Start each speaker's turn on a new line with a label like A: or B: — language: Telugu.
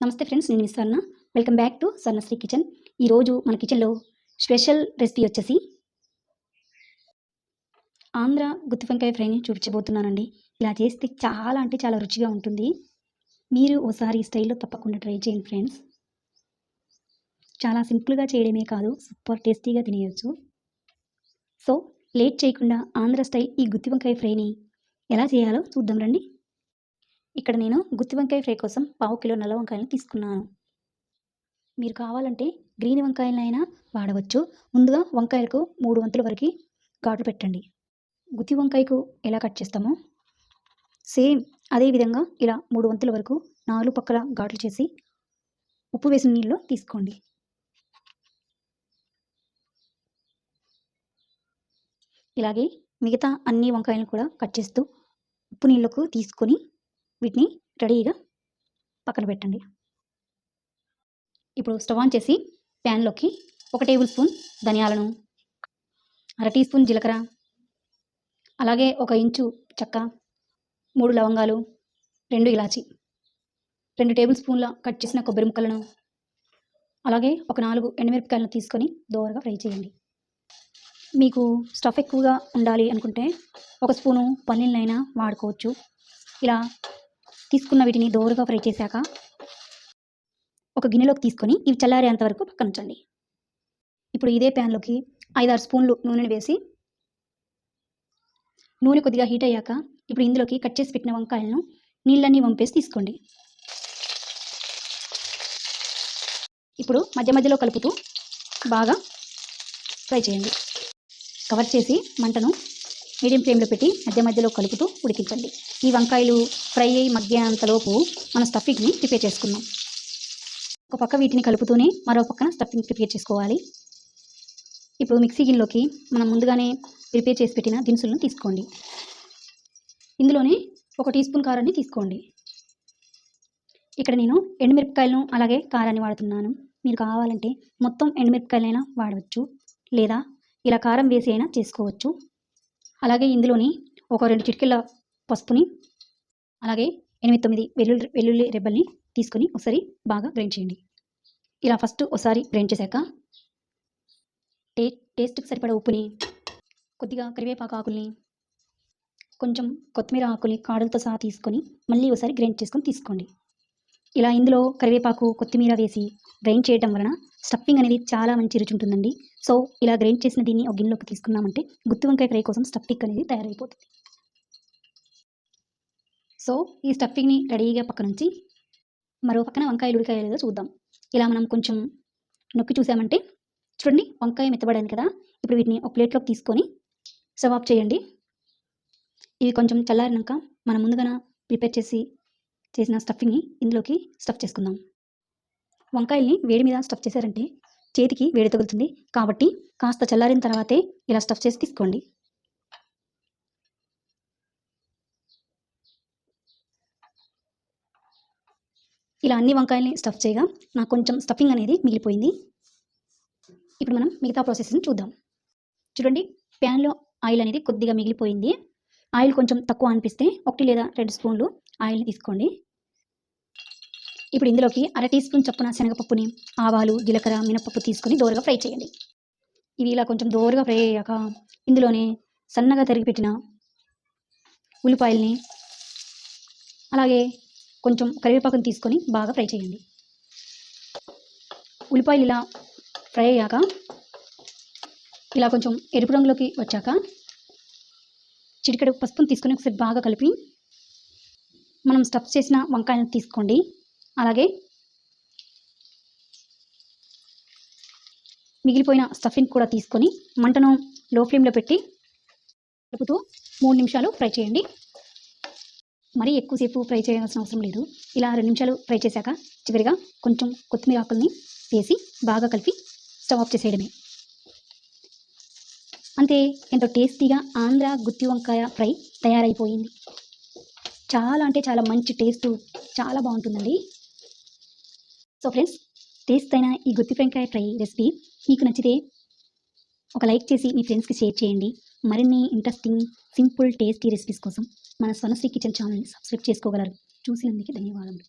A: నమస్తే ఫ్రెండ్స్, నేను మీ స్వర్ణ. Welcome back to Swarnasri kitchen. ఈరోజు మన కిచెన్లో స్పెషల్ రెసిపీ వచ్చేసి ఆంధ్ర గుత్తి వంకాయ ఫ్రైని చూపించబోతున్నానండి. ఇలా చేస్తే చాలా అంటే చాలా రుచిగా ఉంటుంది. మీరు ఓసారి ఈ స్టైల్లో తప్పకుండా ట్రై చేయండి ఫ్రెండ్స్. చాలా సింపుల్గా చేయడమే కాదు, సూపర్ టేస్టీగా తినేయచ్చు. సో లేట్ చేయకుండా ఆంధ్ర స్టైల్ ఈ గుత్తి వంకాయ ఫ్రైని ఎలా చేయాలో చూద్దాం రండి. ఇక్కడ నేను గుత్తి వంకాయ ఫ్రై కోసం 1/2 కిలో నల్ల వంకాయలను తీసుకున్నాను. మీరు కావాలంటే గ్రీన్ వంకాయలైనా వాడవచ్చు. ముందుగా వంకాయలకు 3 వంతుల వరకు ఘాట్లు పెట్టండి. గుత్తి వంకాయకు ఎలా కట్ చేస్తామో సేమ్ అదే విధంగా ఇలా 3 వంతుల వరకు 4 పక్కల ఘాట్లు చేసి ఉప్పు వేసిన నీళ్ళలో తీసుకోండి. ఇలాగే మిగతా అన్ని వంకాయలను కూడా కట్ చేస్తూ ఉప్పు నీళ్ళకు తీసుకొని వీటిని రెడీగా పక్కన పెట్టండి. ఇప్పుడు స్టవ్ ఆన్ చేసి ప్యాన్లోకి 1 టేబుల్ స్పూన్ ధనియాలను, 1/2 టీ స్పూన్ జీలకర్ర, అలాగే 1 ఇంచు చెక్క, 3 లవంగాలు, 2 ఇలాచి, 2 టేబుల్ స్పూన్ల కట్ చేసిన కొబ్బరి ముక్కలను, అలాగే ఒక 4 ఎండుమిరపకాయలను తీసుకొని దోరగా ఫ్రై చేయండి. మీకు స్టఫ్ ఎక్కువగా ఉండాలి అనుకుంటే 1 స్పూను పల్లీలనైనా వాడుకోవచ్చు. ఇలా తీసుకున్న వీటిని దోరగా ఫ్రై చేశాక ఒక గిన్నెలోకి తీసుకొని ఇవి చల్లారేంత వరకు పక్కన ఉంచండి. ఇప్పుడు ఇదే ప్యాన్లోకి 5-6 స్పూన్లు నూనెను వేసి నూనె కొద్దిగా హీట్ అయ్యాక ఇప్పుడు ఇందులోకి కట్ చేసి పెట్టిన వంకాయలను నీళ్ళన్నీ వంపేసి తీసుకోండి. ఇప్పుడు మధ్య మధ్యలో కలుపుతూ బాగా ఫ్రై చేయండి. కవర్ చేసి మంటను మీడియం ఫ్లేమ్లో పెట్టి మధ్య మధ్యలో కలుపుతూ ఉడికించండి. ఈ వంకాయలు ఫ్రై అయ్యి మగ్గేంతలోపు మన స్టఫింగ్ని ప్రిపేర్ చేసుకుందాం. ఒక పక్క వీటిని కలుపుతూనే మరో పక్కన స్టఫింగ్ ప్రిపేర్ చేసుకోవాలి. ఇప్పుడు మిక్సీ గిన్నెలోకి మనం ముందుగానే ప్రిపేర్ చేసి పెట్టిన దినుసులను తీసుకోండి. ఇందులోనే 1 టీ స్పూన్ కారాన్ని తీసుకోండి. ఇక్కడ నేను ఎండుమిరపకాయలను అలాగే కారాన్ని వాడుతున్నాను. మీరు కావాలంటే మొత్తం ఎండుమిరపకాయలైనా వాడవచ్చు, లేదా ఇలా కారం వేసి అయినా చేసుకోవచ్చు. అలాగే ఇందులోని ఒక 2 చిటికెళ్ళ పసుపుని, అలాగే 8-9 వెల్లుల్లి రెబ్బల్ని తీసుకొని ఒకసారి బాగా గ్రైండ్ చేయండి. ఇలా ఫస్ట్ ఒకసారి గ్రైండ్ చేశాక టేస్ట్కి సరిపడా ఉప్పుని, కొద్దిగా కరివేపాకు ఆకుల్ని, కొంచెం కొత్తిమీర ఆకుల్ని కాడలతో సహా తీసుకొని మళ్ళీ ఒకసారి గ్రైండ్ చేసుకొని తీసుకోండి. ఇలా ఇందులో కరివేపాకు, కొత్తిమీర వేసి గ్రైండ్ చేయడం వలన స్టఫింగ్ అనేది చాలా మంచి రుచి ఉంటుందండి. సో ఇలా గ్రైండ్ చేసిన దీన్ని ఒక గిన్నెలోకి తీసుకున్నామంటే గుత్తి వంకాయ ఫ్రై కోసం స్టఫింగ్ అనేది తయారైపోతుంది. సో ఈ స్టఫింగ్ని రెడీగా పక్క నుంచి మరో పక్కన వంకాయలు ఉడికాయో లేదో చూద్దాం. ఇలా మనం కొంచెం నొక్కి చూసామంటే చూడండి, వంకాయ మెత్తబడింది కదా. ఇప్పుడు వీటిని ఒక ప్లేట్లోకి తీసుకొని స్టవ్ ఆఫ్ చేయండి. ఇవి కొంచెం చల్లారినాక మనం ముందుగా ప్రిపేర్ చేసిన స్టఫింగ్ని ఇందులోకి స్టఫ్ చేసుకుందాం. వంకాయల్ని వేడి మీద స్టఫ్ చేశారంటే చేతికి వేడి తగులుతుంది. కాబట్టి కాస్త చల్లారిన తర్వాతే ఇలా స్టఫ్ చేసి తీసుకోండి. ఇలా అన్ని వంకాయల్ని స్టఫ్ చేయగా నాకు కొంచెం స్టఫింగ్ అనేది మిగిలిపోయింది. ఇప్పుడు మనం మిగతా ప్రాసెస్ని చూద్దాం. చూడండి, ప్యాన్లో ఆయిల్ అనేది కొద్దిగా మిగిలిపోయింది. ఆయిల్ కొంచెం తక్కువ అనిపిస్తే 1 లేదా 2 స్పూన్లు ఆయిల్ని తీసుకోండి. ఇప్పుడు ఇందులోకి 1/2 టీ స్పూన్ చొప్పున శనగపప్పుని, ఆవాలు, జీలకర్ర, మినపప్పు తీసుకొని దోరగా ఫ్రై చేయండి. ఇవి ఇలా కొంచెం దోరగా ఫ్రై అయ్యాక ఇందులోనే సన్నగా తరిగి పెట్టిన ఉల్లిపాయల్ని, అలాగే కొంచెం కరివేపాకుని తీసుకొని బాగా ఫ్రై చేయండి. ఉల్లిపాయలు ఇలా ఫ్రై అయ్యాక ఇలా కొంచెం ఎరుపు రంగులోకి వచ్చాక చిటికెడు పసుపుని తీసుకొని ఒకసారి బాగా కలిపి మనం స్టఫ్ చేసిన వంకాయలను తీసుకోండి. అలాగే మిగిలిపోయిన స్టఫింగ్ కూడా తీసుకొని మంటను లో ఫ్లేమ్లో పెట్టి కలుపుతూ 3 నిమిషాలు ఫ్రై చేయండి. మరీ ఎక్కువసేపు ఫ్రై చేయాల్సిన అవసరం లేదు. ఇలా 2 నిమిషాలు ఫ్రై చేశాక చివరిగా కొంచెం కొత్తిమీర ఆకుల్ని వేసి బాగా కలిపి స్టవ్ ఆఫ్ చేసేయడమే. అంతే, ఎంతో టేస్టీగా ఆంధ్ర గుత్తి వంకాయ ఫ్రై తయారైపోయింది. చాలా అంటే చాలా మంచి టేస్ట్, చాలా బాగుంటుందండి. సో ఫ్రెండ్స్, టేస్ట్ అయిన ఈ గుత్తి వంకాయ ఫ్రై రెసిపీ మీకు నచ్చితే ఒక లైక్ చేసి మీ ఫ్రెండ్స్కి షేర్ చేయండి. మరిన్ని ఇంట్రెస్టింగ్, సింపుల్, టేస్టీ రెసిపీస్ కోసం మన స్వర్ణశ్రీ కిచెన్ ఛానల్ని సబ్స్క్రైబ్ చేసుకోగలరు. చూసినందుకు ధన్యవాదములు.